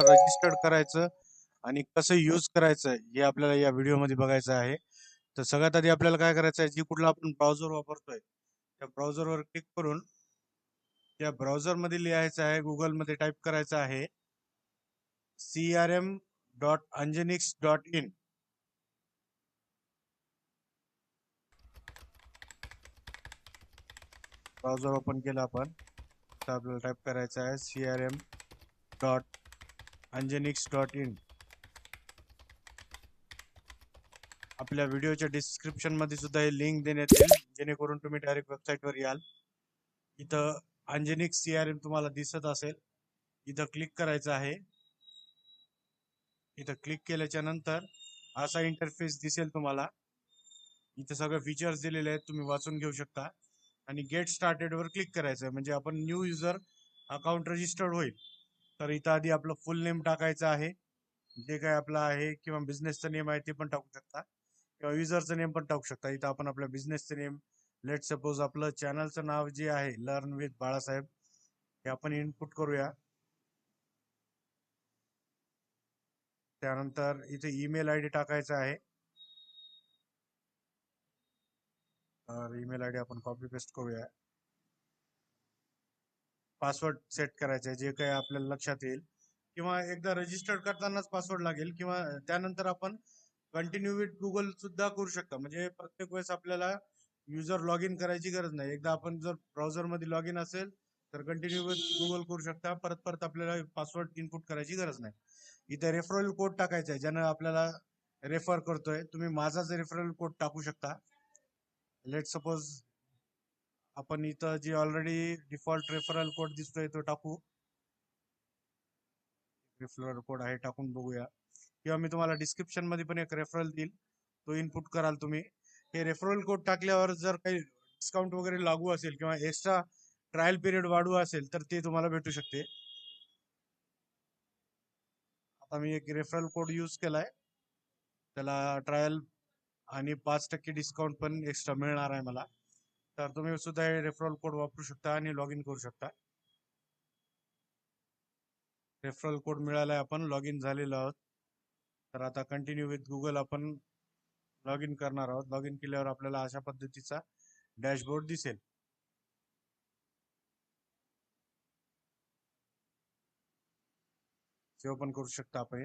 Registered करायचं आणि कसं यूज करायचं हे आपल्याला या व्हिडिओमध्ये बघायचं आहे. तर सगळ्यात आधी आपल्याला काय करायचं आहे, जी कुठला आपण ब्राउझर वापरतोय त्या ब्राउझरवर क्लिक करून त्या ब्राउझरमध्ये लिहायचं आहे, गुगलमध्ये टाईप करायचं आहे crm.anjanix.in. ब्राउझर ओपन केलं आपण तर आपल्याला टाईप करायचं आहे crm.anjanix.in. आपल्या व्हिडिओच्या डिस्क्रिप्शन मध्ये सुद्धा हे लिंक देण्यात येईल, जेणेकरून तुम्ही डायरेक्ट वेबसाईटवर याल. इथं अंजनिक्स CRM तुम्हाला दिसत असेल, इथं क्लिक करायचं आहे. इथं क्लिक केल्याच्या नंतर असा इंटरफेस दिसेल तुम्हाला. इथं सगळे फीचर्स दिलेले आहेत, तुम्ही वाचून घेऊ शकता. आणि गेट स्टार्टेड वर क्लिक करायचं आहे, म्हणजे आपण न्यू युजर अकाउंट रजिस्टर्ड होईल. तर इथं आधी आपलं फुल नेम टाकायचं आहे, जे काय आपलं आहे, किंवा बिझनेसचं नेम आहे ते पण टाकू शकता, किंवा युजरचं नेम पण टाकू शकता. इथं आपण आपल्या बिझनेसचं नेम, लेट सपोज आपलं चॅनलचं नाव जे आहे लर्न विथ बाळासाहेब, हे आपण इनपुट करूया. त्यानंतर इथे ईमेल आयडी टाकायचा आहे. तर ईमेल आयडी आपण कॉपी पेस्ट करूया. पासवर्ड सेट करायचा आहे, जे काही आपल्याला लक्षात येईल, किंवा एकदा रजिस्टर करतानाच पासवर्ड लागेल, किंवा त्यानंतर आपण कंटिन्यू विथ गुगल सुद्धा करू शकता. म्हणजे प्रत्येक वेळेस आपल्याला युजर लॉग इन करायची गरज नाही. एकदा आपण जर ब्राउझर मध्ये लॉग इन असेल तर कंटिन्यू विथ गुगल करू शकता. परत परत आपल्याला पासवर्ड इनपुट करायची गरज नाही. इथे रेफरल कोड टाकायचा आहे, ज्यानं आपल्याला रेफर करतोय. तुम्ही माझाच रेफरल कोड टाकू शकता. लेट सपोज आपण इथं जे ऑलरेडी डिफॉल्ट रेफरल कोड दिसतोय तो टाकू. रेफरल कोड आहे, टाकून बघूया. किंवा मी तुम्हाला डिस्क्रिप्शन मध्ये पण एक रेफरल देईल, तो इनपुट कराल तुम्ही. हे रेफरल कोड टाकल्यावर जर काही डिस्काउंट वगैरे लागू असेल किंवा एक्स्ट्रा ट्रायल पिरियड वाढू असेल तर ते तुम्हाला भेटू शकते. आता मी एक रेफरल कोड यूज केलाय, त्याला ट्रायल आणि 5% डिस्काउंट पण एक्स्ट्रा मिळणार आहे मला. तर तुम्ही सुद्धा हे रेफरल कोड वापरू शकता आणि लॉग इन करू शकता. रेफरल कोड मिळालाय, आपण लॉग इन झालेलो आहोत. तर आता कंटिन्यू विथ गुगल आपण लॉग इन करणार आहोत. लॉग इन केल्यावर आपल्याला अशा पद्धतीचा डॅशबोर्ड दिसेल. सेव्ह पण करू शकता आपण.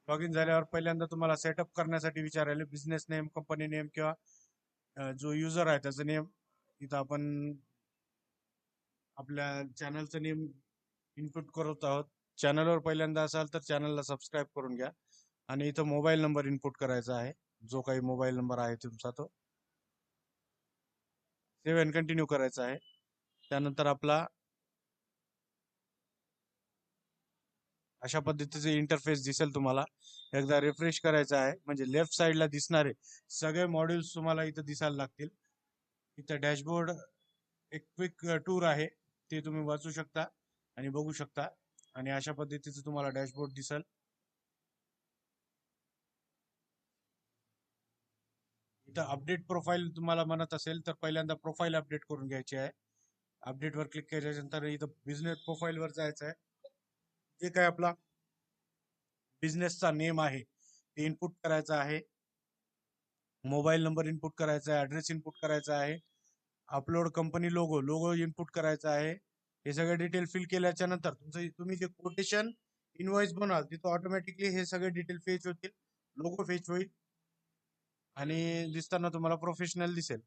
लॉग इन झाल्यावर पहिल्यांदा तुम्हाला सेटअप करण्यासाठी विचारायला बिझनेस नेम, कंपनी नेम, किंवा जो युजर आहे त्याचं नेम. इथं आपण आपल्या चॅनलचं नेम इनपुट करत आहोत. चॅनलवर पहिल्यांदा असाल तर चॅनलला सबस्क्राईब करून घ्या. आणि इथं मोबाईल नंबर इनपुट करायचा आहे, जो काही मोबाईल नंबर आहे तुमचा तो सेव्ह अँड कंटिन्यू करायचा आहे. त्यानंतर आपला अशा पद्धतीचे इंटरफेस दिसेल तुम्हाला. एकदा रिफ्रेश करायचा आहे, म्हणजे लेफ्ट साइडला दिसणारे सगळे मॉड्यूल्स तुम्हाला इथं दिसायला लागतील. इथं डॅशबोर्ड एक क्विक टूर आहे, ते तुम्ही वाचू शकता आणि बघू शकता. आणि अशा पद्धतीचं तुम्हाला डॅशबोर्ड दिसेल. इथं अपडेट प्रोफाईल तुम्हाला म्हणत असेल तर पहिल्यांदा प्रोफाईल अपडेट करून घ्यायची आहे. अपडेट वर क्लिक केल्यानंतर इथं बिझनेस प्रोफाईल वर जायचं आहे. जे काय आपला बिझनेसचा नेम आहे ते इनपुट करायचा आहे. मोबाईल नंबर इनपुट करायचा आहे, ऍड्रेस इनपुट करायचा आहे, upload company logo logo input करायचा आहे. हे सगळे डिटेल फिल केल्याच्या नंतर तुमचं तुम्ही जे कोटेशन इनवॉइस बनवाल तिथं ऑटोमॅटिकली हे सगळे डिटेल फेच होतील, लोगो फेच होईल आणि दिसताना तुम्हाला प्रोफेशनल दिसेल.